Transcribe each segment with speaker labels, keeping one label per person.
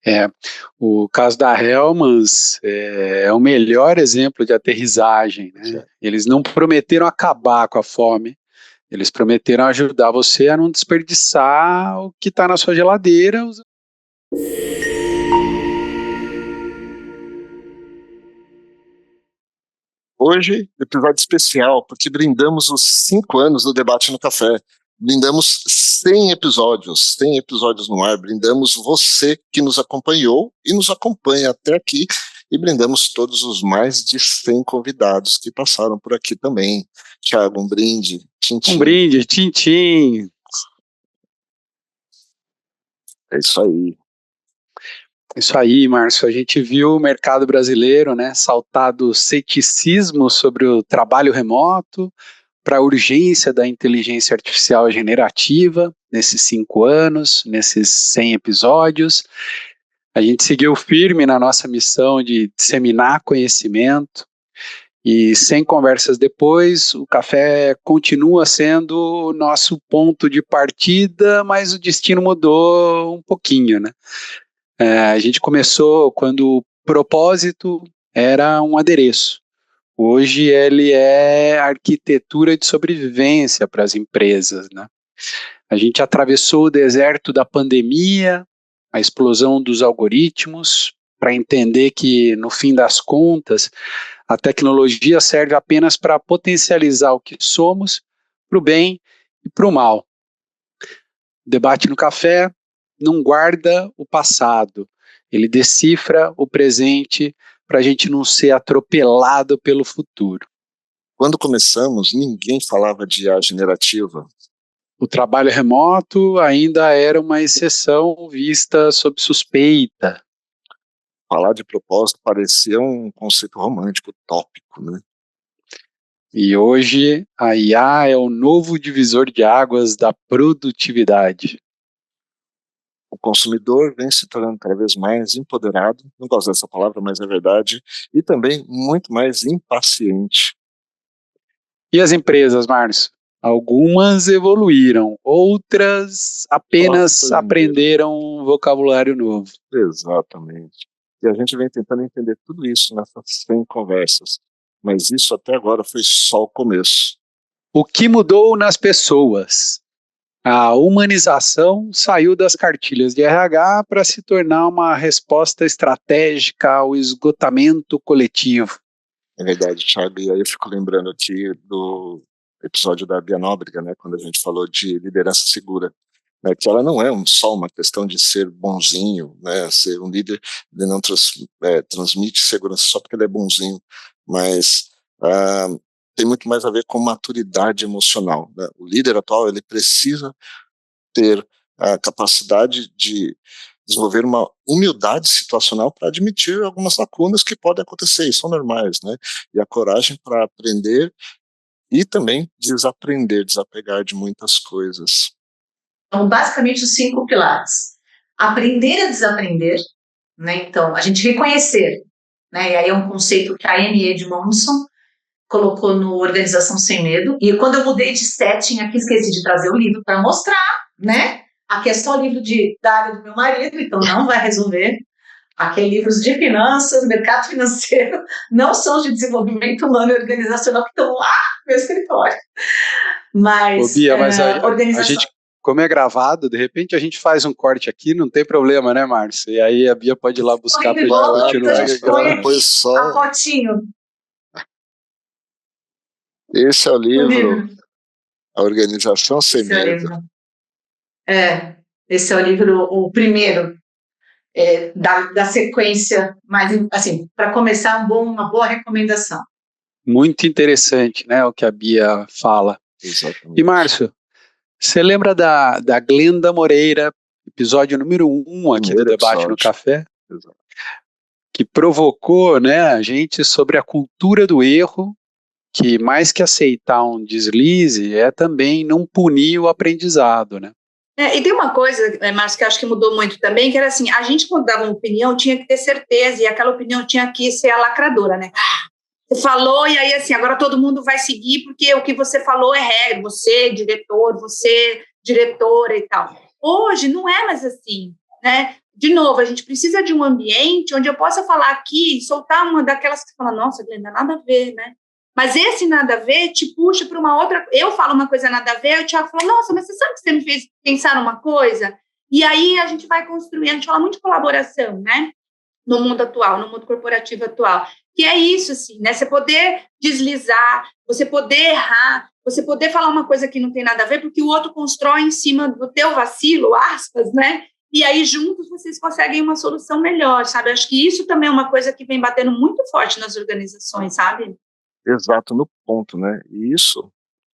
Speaker 1: É, o caso da Hellmann's é o melhor exemplo de aterrissagem, né? Eles não prometeram acabar com a fome, eles prometeram ajudar você a não desperdiçar o que está na sua geladeira.
Speaker 2: Hoje, episódio especial, porque brindamos os 5 anos do Debate no Café. Brindamos 100 episódios no ar. Brindamos você que nos acompanhou e nos acompanha até aqui. E brindamos todos os mais de 100 convidados que passaram por aqui também. Thiago, um brinde. Tchim-tchim.
Speaker 1: Um brinde, tchim-tchim.
Speaker 2: É isso aí.
Speaker 1: Isso aí, Márcio, a gente viu o mercado brasileiro, né, saltar do ceticismo sobre o trabalho remoto para a urgência da inteligência artificial generativa nesses 5 anos, nesses 100 episódios. A gente seguiu firme na nossa missão de disseminar conhecimento e 100 conversas depois, o café continua sendo o nosso ponto de partida, mas o destino mudou um pouquinho, né? A gente começou quando o propósito era um adereço. Hoje ele é arquitetura de sobrevivência para as empresas, né? A gente atravessou o deserto da pandemia, a explosão dos algoritmos, para entender que, no fim das contas, a tecnologia serve apenas para potencializar o que somos, para o bem e para o mal. O Debate no Café não guarda o passado, ele decifra o presente para a gente não ser atropelado pelo futuro.
Speaker 2: Quando começamos, ninguém falava de IA generativa.
Speaker 1: O trabalho remoto ainda era uma exceção vista sob suspeita.
Speaker 2: Falar de propósito parecia um conceito romântico, utópico, né?
Speaker 1: E hoje a IA é o novo divisor de águas da produtividade.
Speaker 2: O consumidor vem se tornando cada vez mais empoderado, não gosto dessa palavra, mas é verdade, e também muito mais impaciente.
Speaker 1: E as empresas, Márcio? Algumas evoluíram, outras apenas aprenderam um vocabulário novo.
Speaker 2: Exatamente. E a gente vem tentando entender tudo isso nessas 100 conversas, mas isso até agora foi só o começo.
Speaker 1: O que mudou nas pessoas? A humanização saiu das cartilhas de RH para se tornar uma resposta estratégica ao esgotamento coletivo.
Speaker 2: É verdade, Thiago, e aí eu fico lembrando aqui do episódio da Bia Nóbrega, né, quando a gente falou de liderança segura, né, que ela não é só uma questão de ser bonzinho, né, ser um líder, ele não transmite segurança só porque ele é bonzinho, mas tem muito mais a ver com maturidade emocional, né? O líder atual, ele precisa ter a capacidade de desenvolver uma humildade situacional para admitir algumas lacunas que podem acontecer e são normais, né? E a coragem para aprender e também desaprender, desapegar de muitas coisas.
Speaker 3: Então, basicamente, os 5 pilares. Aprender a desaprender, né? Então, a gente reconhecer, né? E aí é um conceito que a Amy Edmondson colocou no Organização Sem Medo. E quando eu mudei de setting, aqui esqueci de trazer o livro para mostrar, né? Aqui é só o livro da área do meu marido, então não vai resolver. Aqui é livros de finanças, mercado financeiro, não são de desenvolvimento humano e organizacional que estão lá no meu escritório. Mas,
Speaker 1: Bia, mas a gente, como é gravado, de repente a gente faz um corte aqui, não tem problema, né, Márcio? E aí a Bia pode ir lá buscar para
Speaker 3: continuar.
Speaker 2: Depois só
Speaker 3: a fotinho.
Speaker 2: Esse é o livro. A Organização Sem Medo.
Speaker 3: Esse é o livro, o primeiro da sequência, mas assim, para começar, uma boa recomendação.
Speaker 1: Muito interessante, né, o que a Bia fala.
Speaker 2: Exatamente.
Speaker 1: E Márcio, você lembra da Glenda Moreira, episódio número 1 aqui do Debate no Café?
Speaker 2: Exato.
Speaker 1: Que provocou, né, a gente sobre a cultura do erro, que mais que aceitar um deslize é também não punir o aprendizado, né?
Speaker 4: E tem uma coisa, Márcio, que eu acho que mudou muito também, que era assim, a gente quando dava uma opinião tinha que ter certeza, e aquela opinião tinha que ser a lacradora, né? Você falou, e aí assim, agora todo mundo vai seguir, porque o que você falou é regra, você, diretor, você, diretora e tal. Hoje não é mais assim, né? de novo, a gente precisa de um ambiente onde eu possa falar aqui, soltar uma daquelas que você fala, nossa, Glenda, nada a ver, né? Mas esse nada a ver te puxa para uma outra... Eu falo uma coisa nada a ver, aí o Thiago fala, nossa, mas você sabe que você me fez pensar numa coisa? E aí a gente vai construindo, a gente fala muito de colaboração, né? No mundo atual, no mundo corporativo atual. Que é isso, assim, né? Você poder deslizar, você poder errar, você poder falar uma coisa que não tem nada a ver, porque o outro constrói em cima do teu vacilo, aspas, né? E aí, juntos, vocês conseguem uma solução melhor, sabe? Acho que isso também é uma coisa que vem batendo muito forte nas organizações, sabe?
Speaker 2: Exato, no ponto, né? E isso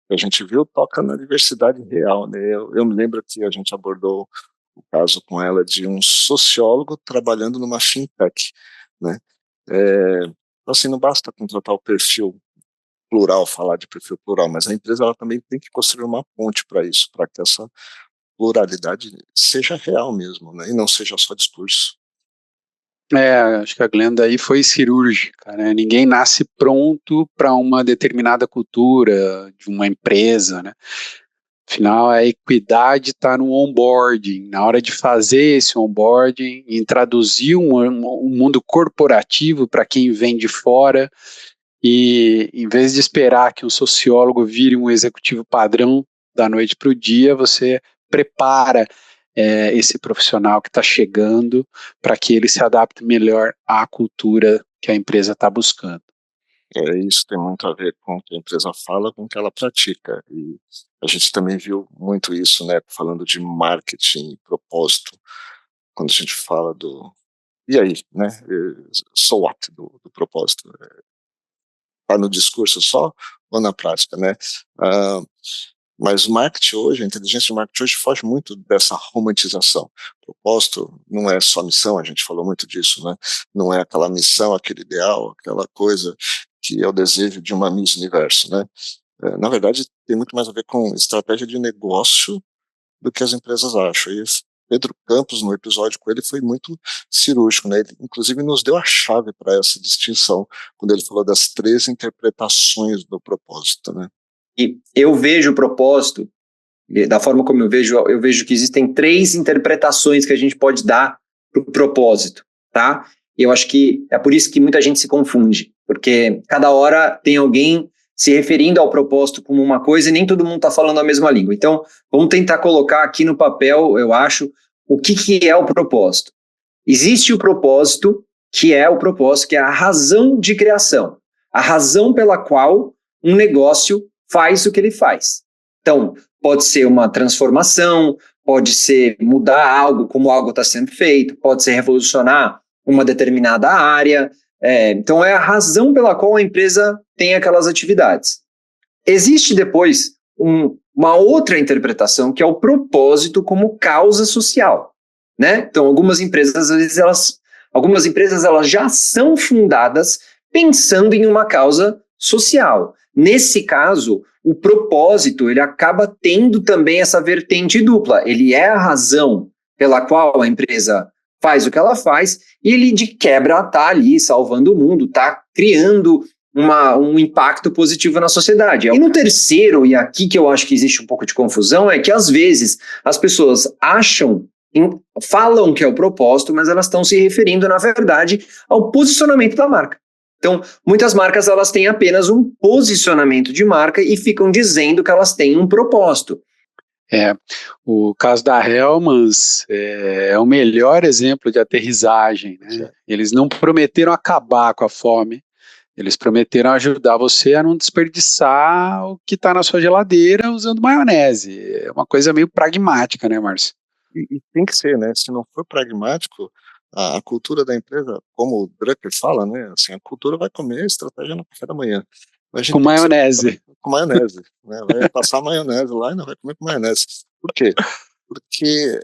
Speaker 2: que a gente viu toca na diversidade real, né? Eu me lembro que a gente abordou o caso com ela de um sociólogo trabalhando numa fintech, né? Assim, não basta contratar o perfil plural, falar de perfil plural, mas a empresa ela também tem que construir uma ponte para isso, para que essa pluralidade seja real mesmo, né? E não seja só discurso.
Speaker 1: Acho que a Glenda aí foi cirúrgica, né? Ninguém nasce pronto para uma determinada cultura de uma empresa, né? Afinal, a equidade está no onboarding, na hora de fazer esse onboarding, em traduzir um mundo corporativo para quem vem de fora, e em vez de esperar que um sociólogo vire um executivo padrão da noite para o dia, você prepara esse profissional que está chegando para que ele se adapte melhor à cultura que a empresa está buscando.
Speaker 2: Isso tem muito a ver com o que a empresa fala, com o que ela pratica. E a gente também viu muito isso, né? Falando de marketing, propósito, quando a gente fala do... E aí, né? So what do propósito? Está no discurso só ou na prática, né? Mas o marketing hoje, a inteligência de marketing hoje foge muito dessa romantização. O propósito não é só missão, a gente falou muito disso, né? Não é aquela missão, aquele ideal, aquela coisa que é o desejo de uma Miss Universo, né? Na verdade, tem muito mais a ver com estratégia de negócio do que as empresas acham. E Pedro Campos, no episódio com ele, foi muito cirúrgico, né? Ele, inclusive, nos deu a chave para essa distinção, quando ele falou das 3 interpretações do propósito, né?
Speaker 5: E eu vejo o propósito, da forma como eu vejo que existem 3 interpretações que a gente pode dar para o propósito, tá? E eu acho que é por isso que muita gente se confunde, porque cada hora tem alguém se referindo ao propósito como uma coisa e nem todo mundo está falando a mesma língua. Então, vamos tentar colocar aqui no papel, eu acho, o que é o propósito. Existe o propósito, que é a razão de criação, a razão pela qual um negócio faz o que ele faz. Então, pode ser uma transformação, pode ser mudar algo, como algo está sendo feito, pode ser revolucionar uma determinada área. Então, é a razão pela qual a empresa tem aquelas atividades. Existe depois uma outra interpretação, que é o propósito como causa social, né? Então, algumas empresas, às vezes, elas já são fundadas pensando em uma causa social. Nesse caso, o propósito, ele acaba tendo também essa vertente dupla. Ele é a razão pela qual a empresa faz o que ela faz, e ele, de quebra, está ali salvando o mundo, está criando um impacto positivo na sociedade. E no terceiro, e aqui que eu acho que existe um pouco de confusão, é que, às vezes, as pessoas falam que é o propósito, mas elas estão se referindo, na verdade, ao posicionamento da marca. Então, muitas marcas, elas têm apenas um posicionamento de marca e ficam dizendo que elas têm um propósito.
Speaker 1: O caso da Hellmann's é o melhor exemplo de aterrissagem, né? Eles não prometeram acabar com a fome, eles prometeram ajudar você a não desperdiçar o que está na sua geladeira usando maionese. É uma coisa meio pragmática, né, Márcio?
Speaker 2: E tem que ser, né? Se não for pragmático, a cultura da empresa, como o Drucker fala, né? Assim, a cultura vai comer estratégia no café da manhã.
Speaker 1: Com maionese.
Speaker 2: Com maionese, né? Vai passar maionese lá e não vai comer com maionese. Por quê? Porque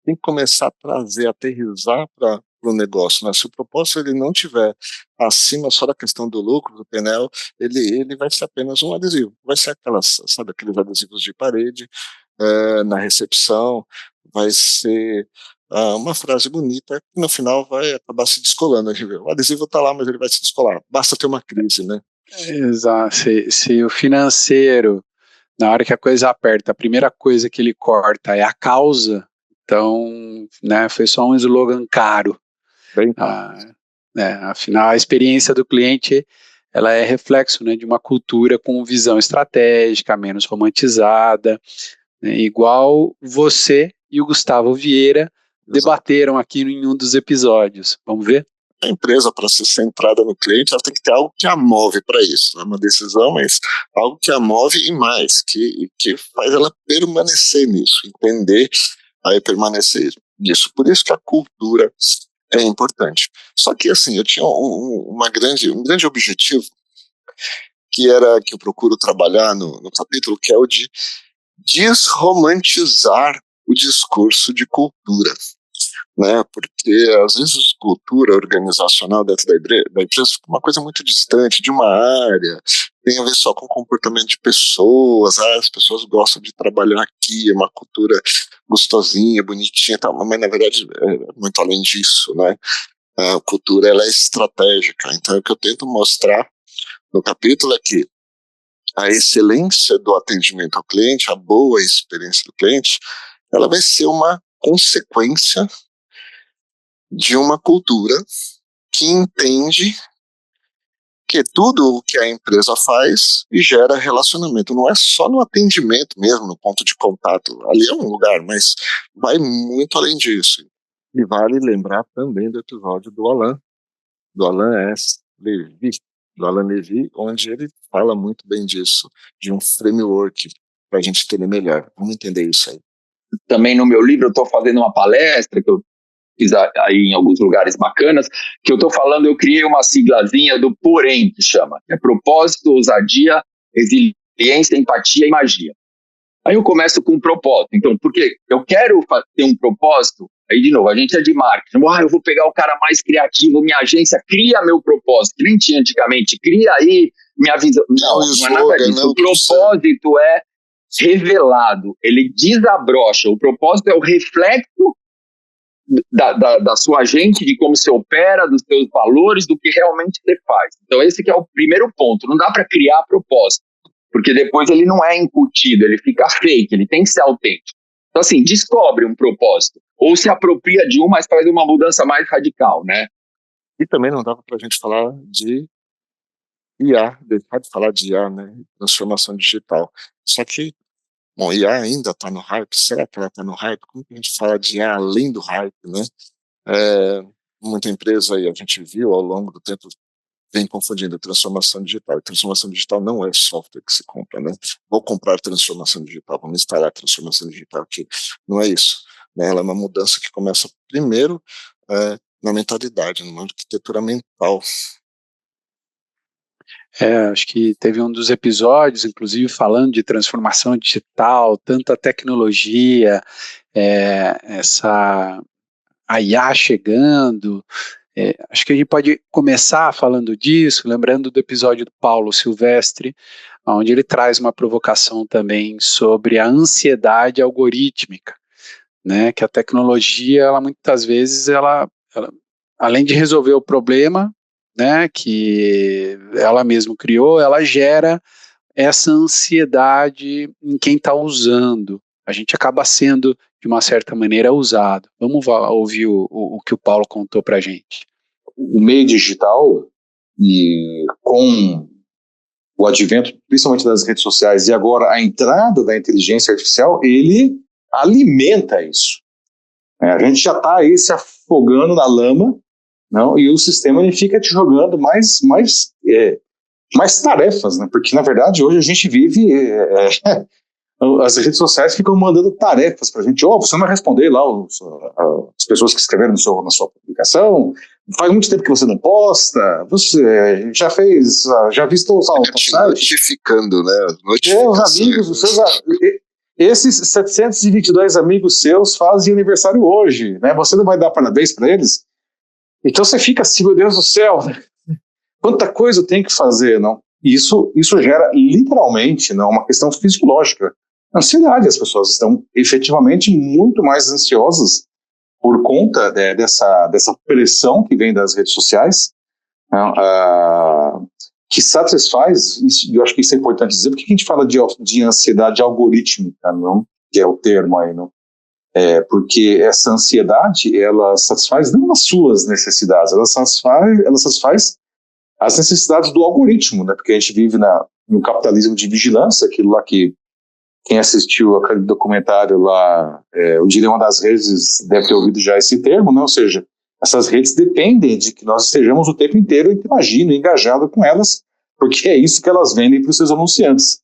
Speaker 2: tem que começar a trazer, aterrissar para o negócio, né? Se o propósito ele não tiver acima só da questão do lucro, do painel, ele vai ser apenas um adesivo. Vai ser aqueles adesivos de parede, na recepção, vai ser uma frase bonita que no final vai acabar se descolando. O adesivo está lá, mas ele vai se descolar. Basta ter uma crise, né?
Speaker 1: Exato. Se o financeiro, na hora que a coisa aperta, a primeira coisa que ele corta é a causa, Então, né, foi só um slogan caro. Afinal, a experiência do cliente, ela é reflexo, né, de uma cultura com visão estratégica, menos romantizada, né, igual você e o Gustavo Vieira debateram aqui em um dos episódios. Vamos ver?
Speaker 2: A empresa, para ser centrada no cliente, ela tem que ter algo que a move para isso. Não é uma decisão, mas algo que a move e mais, que faz ela permanecer nisso, entender aí permanecer nisso. Por isso que a cultura é importante. Só que, assim, eu tinha um grande objetivo, que eu procuro trabalhar no capítulo, que é o de desromantizar o discurso de cultura. Né, porque às vezes cultura organizacional dentro da empresa fica uma coisa muito distante de uma área, tem a ver só com o comportamento de pessoas, as pessoas gostam de trabalhar aqui, é uma cultura gostosinha, bonitinha, tal, mas na verdade é muito além disso, né? A cultura, ela é estratégica, então o que eu tento mostrar no capítulo é que a excelência do atendimento ao cliente, a boa experiência do cliente, ela vai ser uma consequência de uma cultura que entende que tudo o que a empresa faz e gera relacionamento. Não é só no atendimento mesmo, no ponto de contato. Ali é um lugar, mas vai muito além disso. E vale lembrar também do episódio do Alain Levy, onde ele fala muito bem disso, de um framework para a gente entender melhor. Vamos entender isso aí.
Speaker 5: Também no meu livro eu estou fazendo uma palestra que eu fiz aí em alguns lugares bacanas, que eu estou falando, eu criei uma siglazinha do POREM, que chama, que é propósito, ousadia, resiliência, empatia e magia. Aí eu começo com um propósito, então, porque eu quero ter um propósito, aí de novo, a gente é de marketing, eu vou pegar o cara mais criativo, minha agência cria meu propósito, que nem tinha antigamente, cria aí minha visão, não é nada disso, o propósito é revelado, ele desabrocha, o propósito é o reflexo da sua agente, de como você opera, dos seus valores, do que realmente você faz. Então esse que é o primeiro ponto, não dá para criar propósito, porque depois ele não é incutido, ele fica fake, ele tem que ser autêntico. Então assim, descobre um propósito, ou se apropria de um, mas faz uma mudança mais radical, né?
Speaker 2: E também não dava para a gente falar de IA, deixar de falar de IA, né? Transformação digital. Só que, bom, IA ainda está no hype, será que ela está no hype? Como que a gente fala de IA além do hype, né? Muita empresa aí, a gente viu ao longo do tempo, vem confundindo transformação digital. E transformação digital não é software que se compra, né? Vou comprar transformação digital, vamos instalar transformação digital aqui. Não é isso, né? Ela é uma mudança que começa primeiro na mentalidade, numa arquitetura mental.
Speaker 1: Acho que teve um dos episódios, inclusive, falando de transformação digital, tanta tecnologia, a IA chegando. Acho que a gente pode começar falando disso, lembrando do episódio do Paulo Silvestre, onde ele traz uma provocação também sobre a ansiedade algorítmica, né? Que a tecnologia, ela muitas vezes, ela além de resolver o problema, né, que ela mesma criou, ela gera essa ansiedade em quem está usando. A gente acaba sendo, de uma certa maneira, usado. Vamos ouvir o que o Paulo contou para a gente.
Speaker 6: O meio digital, e com o advento, principalmente das redes sociais, e agora a entrada da inteligência artificial, ele alimenta isso. A gente já está aí se afogando na lama, não? E o sistema ele fica te jogando mais tarefas, né? Porque na verdade hoje a gente vive as redes sociais ficam mandando tarefas para a gente. Você não vai responder lá as pessoas que escreveram na sua publicação, faz muito tempo que você não posta, você já visto
Speaker 2: notificando, né?
Speaker 6: Os amigos, esses 722 amigos seus fazem aniversário hoje, né? Você não vai dar parabéns para eles? Então você fica assim, meu Deus do céu, quanta coisa eu tenho que fazer, não? Isso gera literalmente, não, uma questão fisiológica. Ansiedade, as pessoas estão efetivamente muito mais ansiosas por conta dessa pressão que vem das redes sociais, que satisfaz, e eu acho que isso é importante dizer, porque a gente fala de ansiedade algorítmica, não? Que é o termo aí, não? Porque essa ansiedade, ela satisfaz não as suas necessidades, ela satisfaz as necessidades do algoritmo, né? Porque a gente vive no capitalismo de vigilância, aquilo lá que quem assistiu aquele documentário lá, o dilema das redes deve ter ouvido já esse termo, né? Ou seja, essas redes dependem de que nós estejamos o tempo inteiro interagindo, engajado com elas, porque é isso que elas vendem para os seus anunciantes.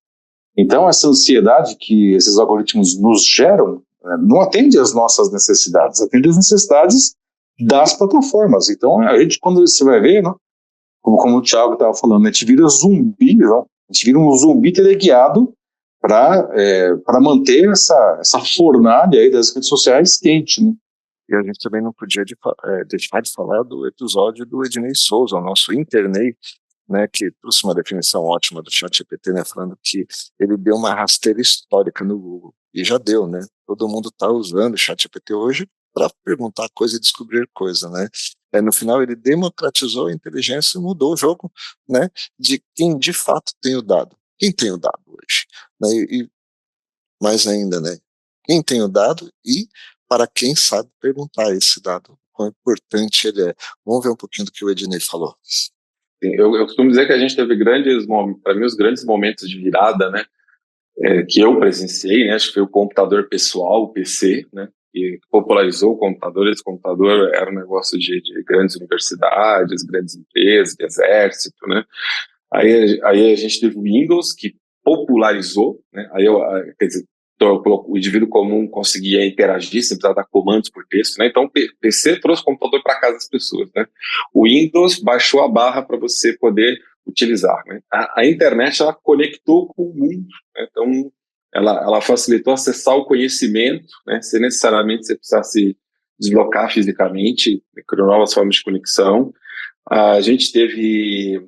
Speaker 6: Então, essa ansiedade que esses algoritmos nos geram, não atende às nossas necessidades, atende às necessidades das plataformas. Então, a gente, quando você vai ver, né, como o Thiago estava falando, a gente vira zumbi, não? A gente vira um zumbi teleguiado para manter essa fornalha aí das redes sociais quente, né?
Speaker 2: E a gente também não podia deixar de falar do episódio do Ednei Souza, o nosso Internei, né, que trouxe uma definição ótima do ChatGPT, né, falando que ele deu uma rasteira histórica no Google. E já deu, né? Todo mundo está usando o ChatGPT hoje para perguntar coisa e descobrir coisa, né? No final, ele democratizou a inteligência e mudou o jogo, né, de quem de fato tem o dado. Quem tem o dado hoje? Né, e mais ainda, né? Quem tem o dado e para quem sabe perguntar esse dado, quão importante ele é. Vamos ver um pouquinho do que o Ednei falou.
Speaker 7: Eu costumo dizer que a gente teve para mim, os grandes momentos de virada, né, que eu presenciei, né, acho que foi o computador pessoal, o PC, né, que popularizou o computador. Esse computador era um negócio de grandes universidades, grandes empresas, de exército, né. Aí a gente teve o Windows, que popularizou, né, quer dizer, o indivíduo comum conseguia interagir sem precisar dar comandos por texto, né? Então o PC trouxe o computador para casa das pessoas, né? O Windows baixou a barra para você poder utilizar, né? A internet, ela conectou com o mundo, né? Então ela facilitou acessar o conhecimento, né? Sem necessariamente você precisar se deslocar fisicamente, criou novas formas de conexão. A gente teve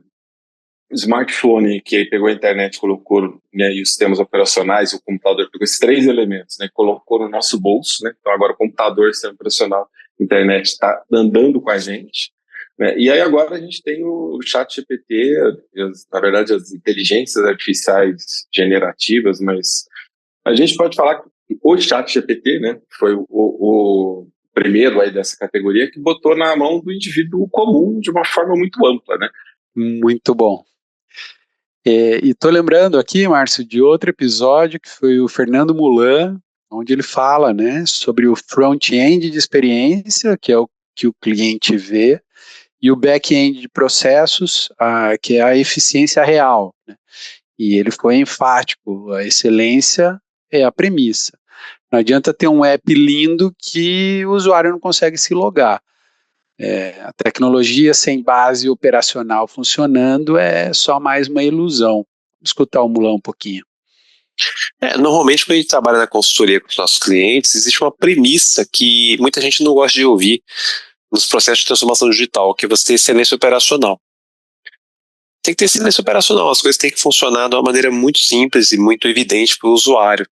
Speaker 7: smartphone, que aí pegou a internet, colocou, né, e os sistemas operacionais, o computador pegou esses três elementos, né, colocou no nosso bolso, né, então agora o computador, sistema operacional, internet está andando com a gente, né, e aí agora a gente tem o ChatGPT, na verdade as inteligências artificiais generativas, mas a gente pode falar que o ChatGPT, né, foi o primeiro aí dessa categoria que botou na mão do indivíduo comum de uma forma muito ampla, né.
Speaker 1: Muito bom. E estou lembrando aqui, Márcio, de outro episódio que foi o Fernando Mulan, onde ele fala, né, sobre o front-end de experiência, que é o que o cliente vê, e o back-end de processos, que é a eficiência real, né? E ele foi enfático, a excelência é a premissa. Não adianta ter um app lindo que o usuário não consegue se logar. A tecnologia sem base operacional funcionando é só mais uma ilusão. Vamos escutar o Mulan um pouquinho.
Speaker 8: Normalmente, quando a gente trabalha na consultoria com os nossos clientes, existe uma premissa que muita gente não gosta de ouvir nos processos de transformação digital, que é você ter excelência operacional. Tem que ter excelência operacional, as coisas têm que funcionar de uma maneira muito simples e muito evidente para o usuário.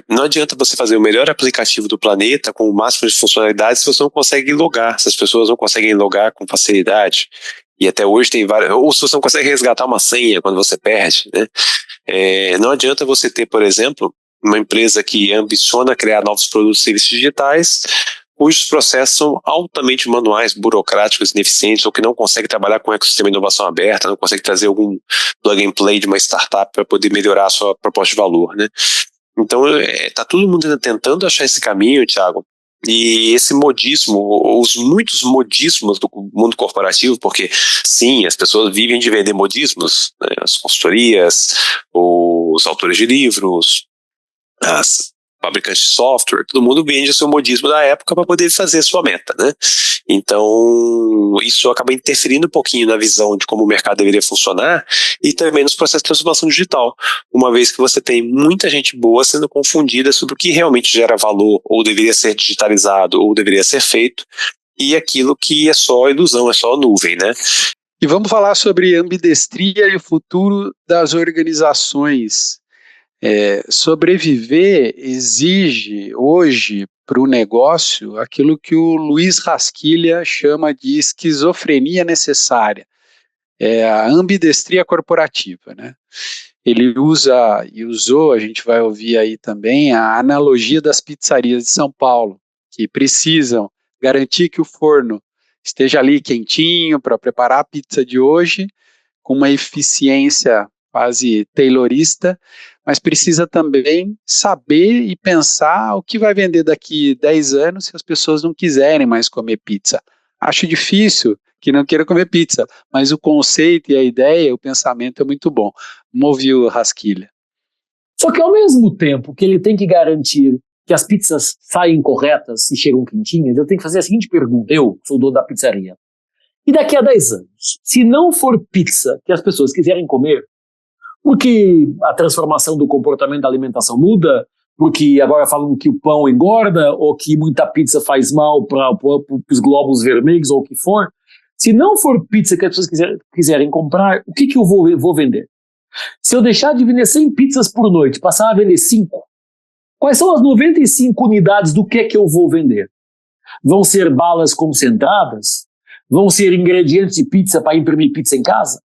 Speaker 8: Não adianta você fazer o melhor aplicativo do planeta com o máximo de funcionalidades se você não consegue logar, se as pessoas não conseguem logar com facilidade. E até hoje tem várias, ou se você não consegue resgatar uma senha quando você perde, né? Não adianta você ter, por exemplo, uma empresa que ambiciona criar novos produtos e serviços digitais, cujos processos são altamente manuais, burocráticos, ineficientes, ou que não consegue trabalhar com o ecossistema de inovação aberta, não consegue trazer algum plug and play de uma startup para poder melhorar a sua proposta de valor, né? Então, está todo mundo ainda tentando achar esse caminho, Thiago, e esse modismo, os muitos modismos do mundo corporativo, porque, sim, as pessoas vivem de vender modismos, né, as consultorias, os autores de livros, as fabricantes de software, todo mundo vende o seu modismo da época para poder fazer a sua meta, né? Então, isso acaba interferindo um pouquinho na visão de como o mercado deveria funcionar e também nos processos de transformação digital, uma vez que você tem muita gente boa sendo confundida sobre o que realmente gera valor, ou deveria ser digitalizado, ou deveria ser feito, e aquilo que é só ilusão, é só nuvem, né?
Speaker 1: E vamos falar sobre ambidestria e o futuro das organizações. Sobreviver exige hoje para o negócio aquilo que o Luiz Rasquilha chama de esquizofrenia necessária, a ambidestria corporativa, né? ele usa e usou, a gente vai ouvir aí também, a analogia das pizzarias de São Paulo, que precisam garantir que o forno esteja ali quentinho para preparar a pizza de hoje, com uma eficiência quase taylorista, mas precisa também saber e pensar o que vai vender daqui 10 anos se as pessoas não quiserem mais comer pizza. Acho difícil que não queira comer pizza, mas o conceito e a ideia, o pensamento é muito bom. Vamos ouvir o Rasquilha.
Speaker 9: Só que ao mesmo tempo que ele tem que garantir que as pizzas saem corretas e chegam quentinhas, eu tenho que fazer a seguinte pergunta, eu sou o dono da pizzaria. E daqui a 10 anos, se não for pizza que as pessoas quiserem comer, porque a transformação do comportamento da alimentação muda, porque agora falam que o pão engorda, ou que muita pizza faz mal para os glóbulos vermelhos, ou o que for, se não for pizza que as pessoas quiserem comprar, o que eu vou vender? Se eu deixar de vender 100 pizzas por noite, passar a vender 5, quais são as 95 unidades do que eu vou vender? Vão ser balas concentradas? Vão ser ingredientes de pizza para imprimir pizza em casa?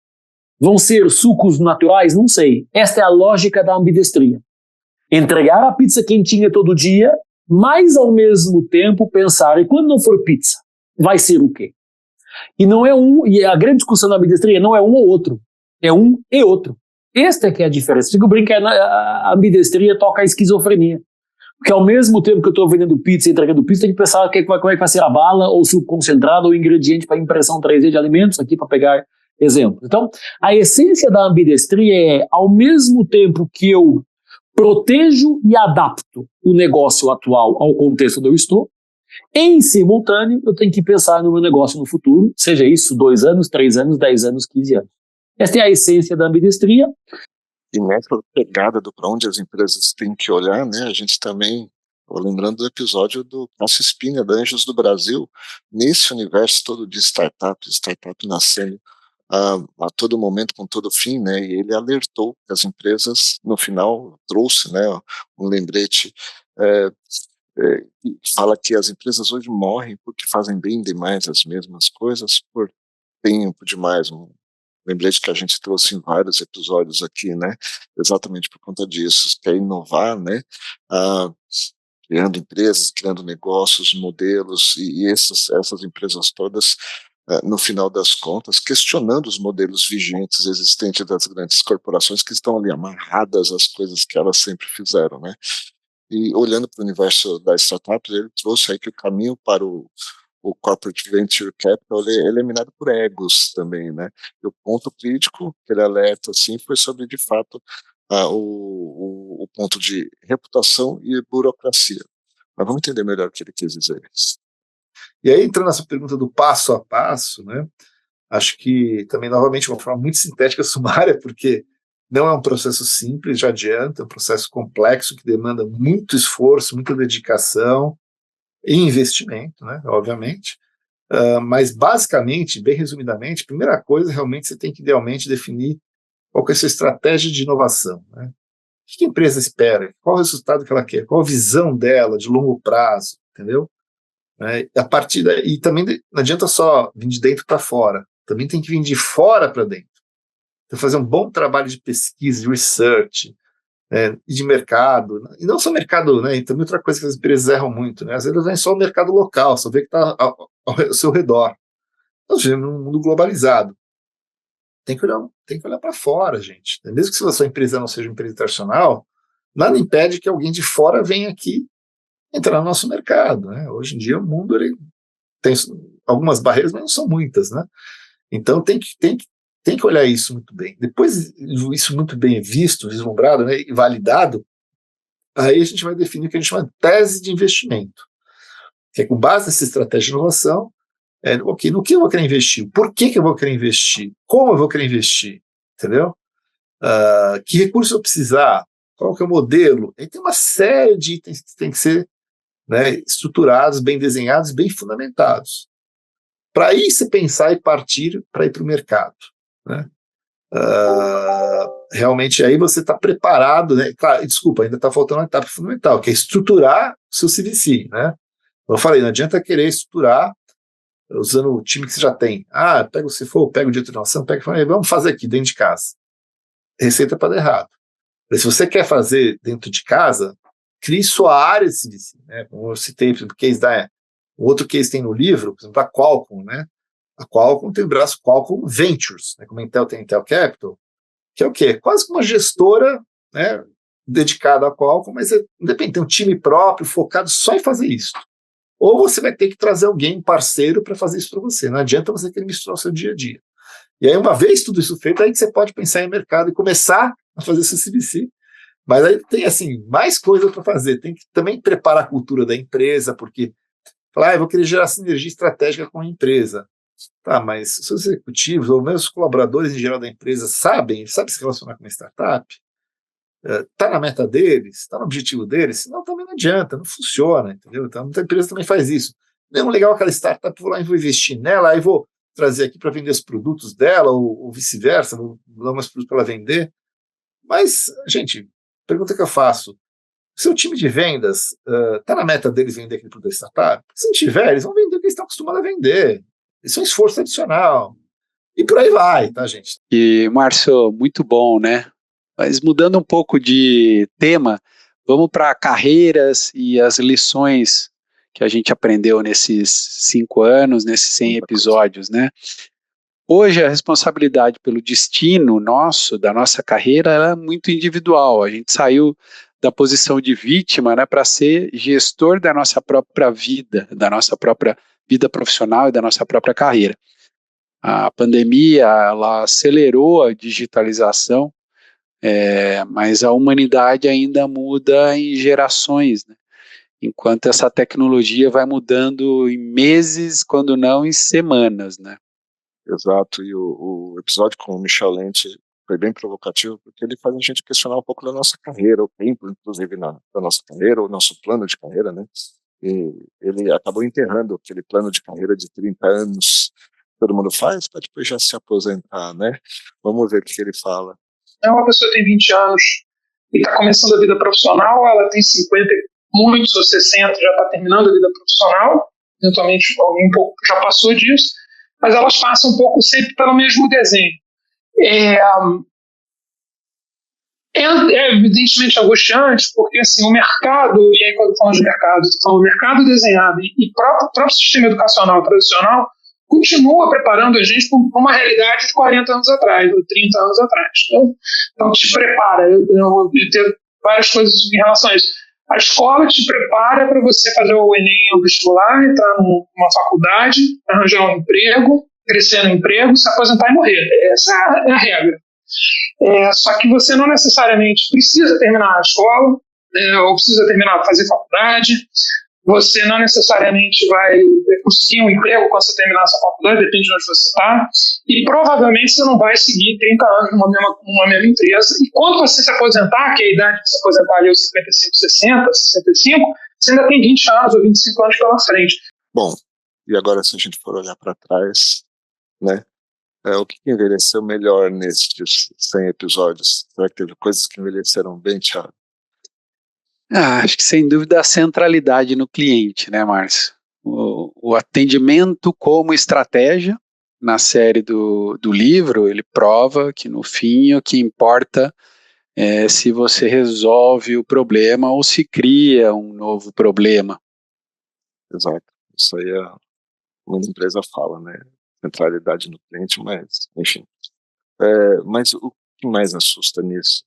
Speaker 9: Vão ser sucos naturais? Não sei. Esta é a lógica da ambidestria. Entregar a pizza quentinha todo dia, mas ao mesmo tempo pensar, e quando não for pizza, vai ser o quê? E a grande discussão da ambidestria não é um ou outro, é um e outro. Esta é que é a diferença. Fico brincando, a ambidestria toca a esquizofrenia. Porque ao mesmo tempo que eu estou vendendo pizza e entregando pizza, tem que pensar como é que vai ser a bala, ou suco concentrado, ou ingrediente para impressão 3D de alimentos, aqui para pegar exemplos. Então, a essência da ambidestria é, ao mesmo tempo que eu protejo e adapto o negócio atual ao contexto onde eu estou, em simultâneo, eu tenho que pensar no meu negócio no futuro, seja isso 2 anos, 3 anos, 10 anos, 15 anos. Esta é a essência da ambidestria.
Speaker 2: E nessa pegada do para onde as empresas têm que olhar, né, a gente também, lembrando do episódio do Cássio Spina, da Anjos do Brasil, nesse universo todo de startup nascendo a todo momento, com todo fim, né, e ele alertou que as empresas, no final, trouxe, né, um lembrete que fala que as empresas hoje morrem porque fazem bem demais as mesmas coisas por tempo demais, lembrete que a gente trouxe em vários episódios aqui, né, exatamente por conta disso, quer inovar, né, criando empresas, criando negócios, modelos, e essas empresas todas, no final das contas, questionando os modelos vigentes existentes das grandes corporações que estão ali amarradas às coisas que elas sempre fizeram, né. E olhando para o universo da startup, ele trouxe aí que o caminho para o Corporate Venture Capital ele é minado por egos também, né? E o ponto crítico que ele alerta assim foi sobre, de fato, o ponto de reputação e burocracia. Mas vamos entender melhor o que ele quis dizer.
Speaker 6: E aí, entrando nessa pergunta do passo a passo, né? Acho que também, novamente, uma forma muito sintética, sumária, porque não é um processo simples, já adianta, é um processo complexo que demanda muito esforço, muita dedicação e investimento, né, obviamente, mas basicamente, bem resumidamente, a primeira coisa, realmente, você tem que idealmente definir qual que é a sua estratégia de inovação, né? O que a empresa espera, qual o resultado que ela quer, qual a visão dela de longo prazo, entendeu? A partir daí, e também não adianta só vir de dentro para fora, também tem que vir de fora para dentro. Então, fazer um bom trabalho de pesquisa, de research, e de mercado, e não só mercado, né, e também outra coisa que as empresas erram muito, né, às vezes não é só o mercado local, só vê que está ao seu redor. Nós vivemos num mundo globalizado. Tem que olhar para fora, gente. Mesmo que a sua empresa não seja uma empresa internacional, nada impede que alguém de fora venha aqui entrar no nosso mercado, né? Hoje em dia o mundo ele tem algumas barreiras, mas não são muitas, né? Então tem que olhar isso muito bem. Depois isso muito bem visto, vislumbrado, né, e validado, aí a gente vai definir o que a gente chama de tese de investimento, que é com base nessa estratégia de inovação, okay, no que eu vou querer investir, por que eu vou querer investir, como eu vou querer investir, entendeu? Que recurso eu precisar, qual que é o modelo, aí tem uma série de itens que tem que ser, né, estruturados, bem desenhados, bem fundamentados, para aí você pensar e partir para ir para o mercado, né? Realmente aí você está preparado, né? Claro, desculpa, ainda está faltando uma etapa fundamental, que é estruturar o seu CVC, né? Eu falei, não adianta querer estruturar usando o time que você já tem. Pega o CFO, pega o diretor de inovação, vamos fazer aqui dentro de casa. receita para dar errado. Se você quer fazer dentro de casa, crie sua área de CVC, né? Como eu citei, por exemplo, o outro case tem no livro, por exemplo, a Qualcomm, né? A Qualcomm tem o braço Qualcomm Ventures, né? Como a Intel tem Intel Capital, que é o quê? Quase como uma gestora, né, dedicada à Qualcomm, mas independente, tem um time próprio focado só em fazer isso. Ou você vai ter que trazer alguém, um parceiro, para fazer isso para você. Não adianta você querer misturar o seu dia a dia. E aí, uma vez tudo isso feito, aí que você pode pensar em mercado e começar a fazer seu CVC. Mas aí tem, assim, mais coisa para fazer. Tem que também preparar a cultura da empresa, porque falar, eu vou querer gerar sinergia estratégica com a empresa. Tá, mas os seus executivos, ou mesmo os colaboradores em geral da empresa, sabem se relacionar com uma startup? Está na meta deles? Está no objetivo deles? Senão também não adianta, não funciona, entendeu? Então, muita empresa também faz isso. Não, legal aquela startup, vou lá e vou investir nela, aí vou trazer aqui para vender os produtos dela, ou vice-versa, vou dar umas produtos para ela vender. Mas, gente, pergunta que eu faço, seu time de vendas está na meta deles vender aquele produto da startup? Se não tiver, eles vão vender o que eles estão acostumados a vender. Isso é um esforço adicional. E por aí vai, tá, gente?
Speaker 1: E, Márcio, muito bom, né? Mas mudando um pouco de tema, vamos para carreiras e as lições que a gente aprendeu nesses 5 anos, nesses 100 episódios, né? Hoje a responsabilidade pelo destino nosso, da nossa carreira, ela é muito individual. A gente saiu da posição de vítima, né, para ser gestor da nossa própria vida, da nossa própria vida profissional e da nossa própria carreira. A pandemia, ela acelerou a digitalização, mas a humanidade ainda muda em gerações, né? Enquanto essa tecnologia vai mudando em meses, quando não em semanas, né?
Speaker 2: Exato, e o episódio com o Michel Lente foi bem provocativo, porque ele faz a gente questionar um pouco da nossa carreira, o tempo, inclusive, da nossa carreira, o nosso plano de carreira, né? E ele acabou enterrando aquele plano de carreira de 30 anos, todo mundo faz, para depois já se aposentar, né? Vamos ver o que ele fala.
Speaker 10: Uma pessoa tem 20 anos e está começando a vida profissional, ela tem 50, muitos ou 60, já está terminando a vida profissional, eventualmente alguém um pouco já passou disso, mas elas passam um pouco sempre pelo mesmo desenho. É evidentemente angustiante, porque assim, o mercado, e aí quando eu falo de mercado, eu estou falando mercado desenhado e próprio sistema educacional tradicional, continua preparando a gente para uma realidade de 40 anos atrás, ou 30 anos atrás. Então te prepara. Eu tenho várias coisas em relação a isso. A escola te prepara para você fazer o Enem ou vestibular, entrar numa faculdade, arranjar um emprego, crescer no emprego, se aposentar e morrer. Essa é a regra. Só que você não necessariamente precisa terminar a escola, ou precisa fazer faculdade. Você não necessariamente vai conseguir um emprego quando você terminar essa faculdade, depende de onde você está, e provavelmente você não vai seguir 30 anos numa mesma empresa. E quando você se aposentar, que é a idade de se aposentar ali aos 55, 60, 65, você ainda tem 20 anos ou 25 anos pela frente.
Speaker 2: Bom, e agora se a gente for olhar para trás, né, o que envelheceu melhor nesses 100 episódios? Será que teve coisas que envelheceram bem, Thiago?
Speaker 1: Acho que sem dúvida a centralidade no cliente, né, Márcio? O atendimento como estratégia, na série do livro, ele prova que no fim o que importa é se você resolve o problema ou se cria um novo problema.
Speaker 2: Exato, isso aí muita empresa fala, né? Centralidade no cliente, mas enfim. Mas o que mais assusta nisso?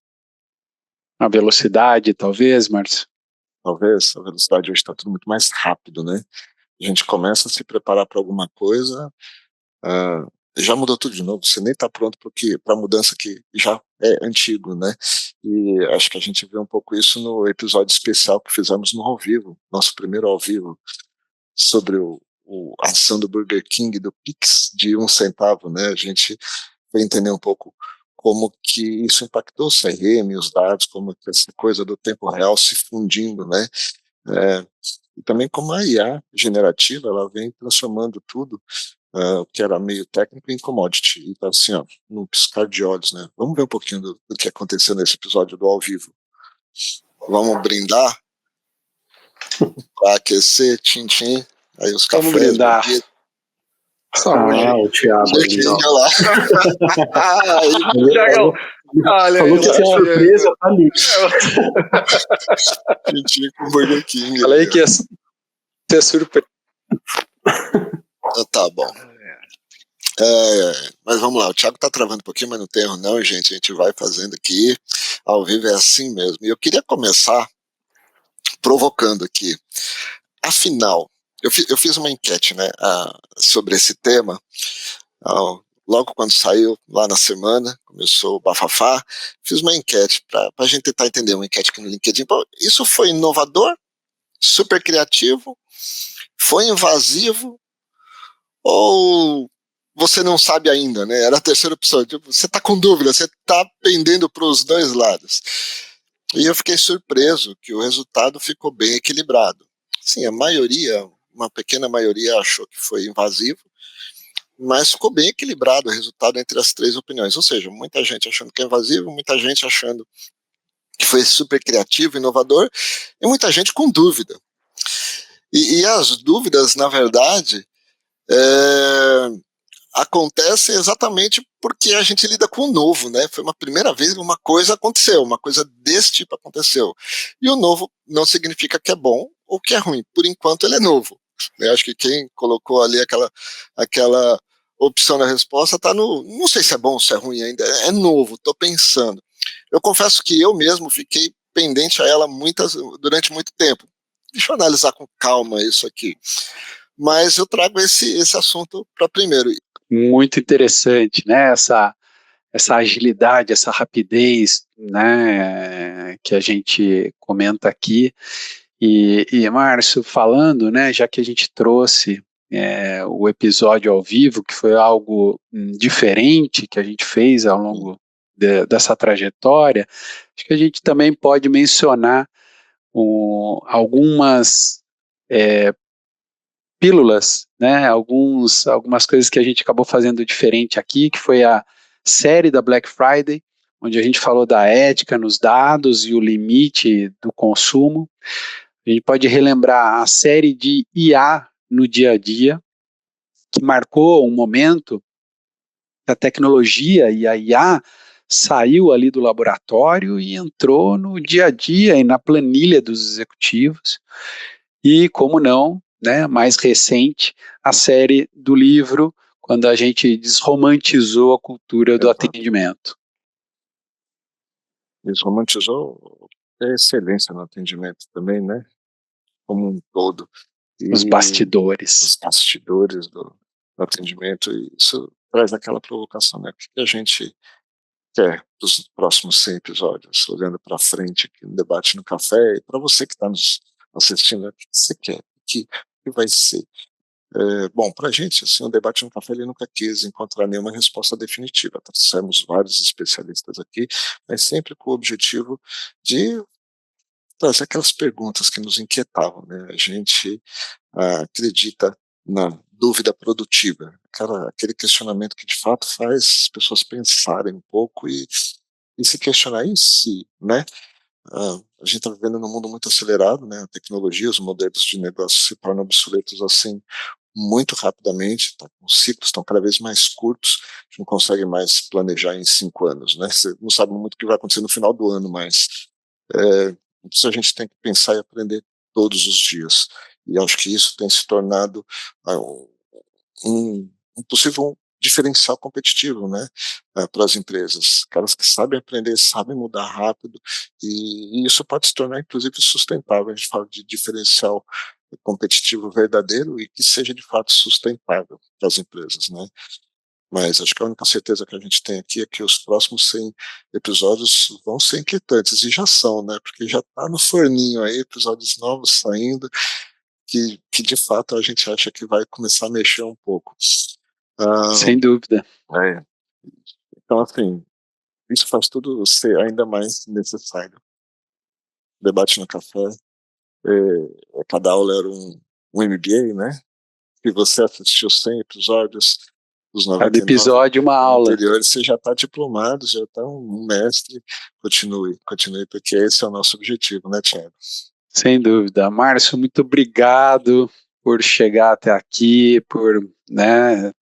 Speaker 1: A velocidade, talvez, Márcio?
Speaker 2: Talvez, a velocidade hoje está tudo muito mais rápido, né? A gente começa a se preparar para alguma coisa, já mudou tudo de novo, você nem está pronto para a mudança que já é antigo, né? E acho que a gente vê um pouco isso no episódio especial que fizemos no ao vivo, nosso primeiro ao vivo, sobre a ação do Burger King, do Pix de 1 centavo, né? A gente vai entender um pouco como que isso impactou o CRM, os dados, como que essa coisa do tempo real se fundindo, né? E também como a IA generativa, ela vem transformando tudo, o que era meio técnico em commodity. Então, assim, num piscar de olhos, né? Vamos ver um pouquinho do que aconteceu nesse episódio do ao vivo. Vamos brindar para aquecer, tchim-tchim, aí os cafés.
Speaker 1: Vamos brindar.
Speaker 6: O Thiago.
Speaker 10: Tiagão,
Speaker 2: Olha
Speaker 9: Falou
Speaker 2: aí,
Speaker 9: que ia ser surpresa, tá ali.
Speaker 2: Quentinho com Burger King.
Speaker 1: Falei que ia ser surpresa.
Speaker 2: Tá bom. Mas vamos lá, o Thiago tá travando um pouquinho, mas não tem erro não, gente. A gente vai fazendo aqui, ao vivo é assim mesmo. E eu queria começar provocando aqui. Afinal, eu fiz uma enquete, né, sobre esse tema, logo quando saiu, lá na semana, começou o bafafá, fiz uma enquete para a gente tentar entender, uma enquete aqui no LinkedIn. Pô, isso foi inovador, super criativo, foi invasivo, ou você não sabe ainda, né? Era a terceira opção. Tipo, você está com dúvida, você está pendendo para os dois lados. E eu fiquei surpreso que o resultado ficou bem equilibrado. Sim, a maioria, uma pequena maioria achou que foi invasivo, mas ficou bem equilibrado o resultado entre as três opiniões. Ou seja, muita gente achando que é invasivo, muita gente achando que foi super criativo, inovador, e muita gente com dúvida. E as dúvidas, na verdade, acontecem exatamente porque a gente lida com o novo, né? Foi uma primeira vez que uma coisa aconteceu, uma coisa desse tipo aconteceu. E o novo não significa que é bom ou que é ruim. Por enquanto ele é novo. Eu acho que quem colocou ali aquela opção na resposta está no... Não sei se é bom ou se é ruim ainda. É novo, estou pensando. Eu confesso que eu mesmo fiquei pendente a ela durante muito tempo. Deixa eu analisar com calma isso aqui. Mas eu trago esse assunto para primeiro.
Speaker 1: Muito interessante, né? Essa agilidade, essa rapidez, né? Que a gente comenta aqui. E Márcio, falando, né? Já que a gente trouxe o episódio ao vivo, que foi algo diferente que a gente fez ao longo dessa trajetória, acho que a gente também pode mencionar algumas pílulas, né, algumas coisas que a gente acabou fazendo diferente aqui, que foi a série da Black Friday, onde a gente falou da ética nos dados e o limite do consumo. A gente pode relembrar a série de IA no dia a dia, que marcou um momento da tecnologia, e a IA saiu ali do laboratório e entrou no dia a dia e na planilha dos executivos. E, como não, né, mais recente, a série do livro, quando a gente desromantizou a cultura do atendimento.
Speaker 2: Desromantizou a excelência no atendimento também, né? Como um todo.
Speaker 1: Os bastidores.
Speaker 2: Os bastidores do atendimento, e isso traz aquela provocação, né? O que a gente quer dos próximos 100 episódios, olhando para frente aqui no Debate no Café, e para você que está nos assistindo, o que você quer? O que vai ser? Bom, para a gente, assim, o Debate no Café ele nunca quis encontrar nenhuma resposta definitiva. Trouxemos vários especialistas aqui, mas sempre com o objetivo de trazer aquelas perguntas que nos inquietavam, né? A gente acredita na dúvida produtiva, aquele questionamento que de fato faz as pessoas pensarem um pouco e se questionar em si, né? A gente está vivendo num mundo muito acelerado, né? A tecnologia, os modelos de negócio se tornam obsoletos assim muito rapidamente, os ciclos estão cada vez mais curtos, a gente não consegue mais planejar em 5 anos, né? Você não sabe muito o que vai acontecer no final do ano, mas isso a gente tem que pensar e aprender todos os dias. E acho que isso tem se tornado um possível diferencial competitivo, né, para as empresas. Caras que sabem aprender, sabem mudar rápido, e isso pode se tornar, inclusive, sustentável. A gente fala de diferencial competitivo verdadeiro e que seja, de fato, sustentável para as empresas, né. Mas acho que a única certeza que a gente tem aqui é que os próximos 100 episódios vão ser inquietantes, e já são, né, porque já está no forninho aí, episódios novos saindo, que de fato a gente acha que vai começar a mexer um pouco.
Speaker 1: Sem dúvida.
Speaker 2: Então, assim, isso faz tudo ser ainda mais necessário. Debate no Café, cada aula era um MBA, né? E você assistiu 100 episódios, os 99
Speaker 1: cada episódio uma aula
Speaker 2: anteriores, você já está diplomado, já está um mestre. Continue, porque esse é o nosso objetivo, né, Thiago?
Speaker 1: Sem dúvida. Márcio, muito obrigado por chegar até aqui, por, né,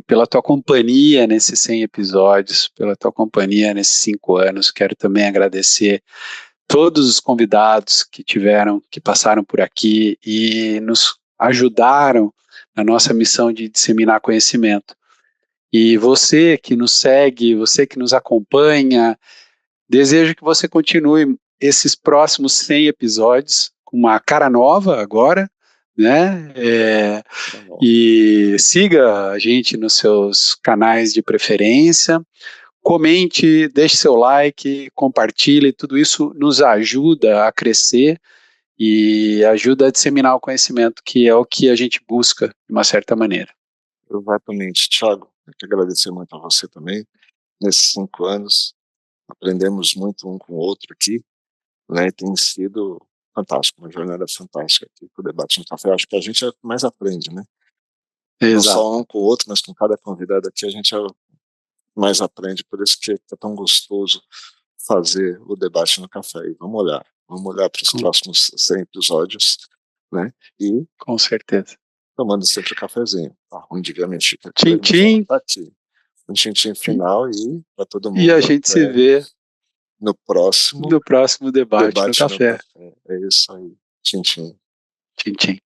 Speaker 1: pela tua companhia nesses 100 episódios, pela tua companhia nesses 5 anos. Quero também agradecer todos os convidados que passaram por aqui e nos ajudaram na nossa missão de disseminar conhecimento. E você que nos segue, você que nos acompanha, desejo que você continue esses próximos 100 episódios com uma cara nova agora, né? E siga a gente nos seus canais de preferência, comente, deixe seu like, compartilhe, tudo isso nos ajuda a crescer e ajuda a disseminar o conhecimento, que é o que a gente busca de uma certa maneira.
Speaker 2: Exatamente, Thiago. Eu quero agradecer muito a você também. Nesses 5 anos, aprendemos muito um com o outro aqui, né? E tem sido fantástico, uma jornada fantástica aqui com o Debate no Café. Acho que a gente mais aprende, né? Exato. Não só um com o outro, mas com cada convidado aqui a gente mais aprende. Por isso que é tão gostoso fazer o Debate no Café. E vamos olhar para os próximos 100 episódios, né? E
Speaker 1: com certeza
Speaker 2: tomando sempre o cafezinho. Antigamente
Speaker 1: tchim-tchim,
Speaker 2: tá aqui. Um tchim-tchim final e para todo mundo.
Speaker 1: E a gente se vê
Speaker 2: no próximo
Speaker 1: debate no Café.
Speaker 2: É isso aí. Tchim-tchim.
Speaker 1: Tchim-tchim.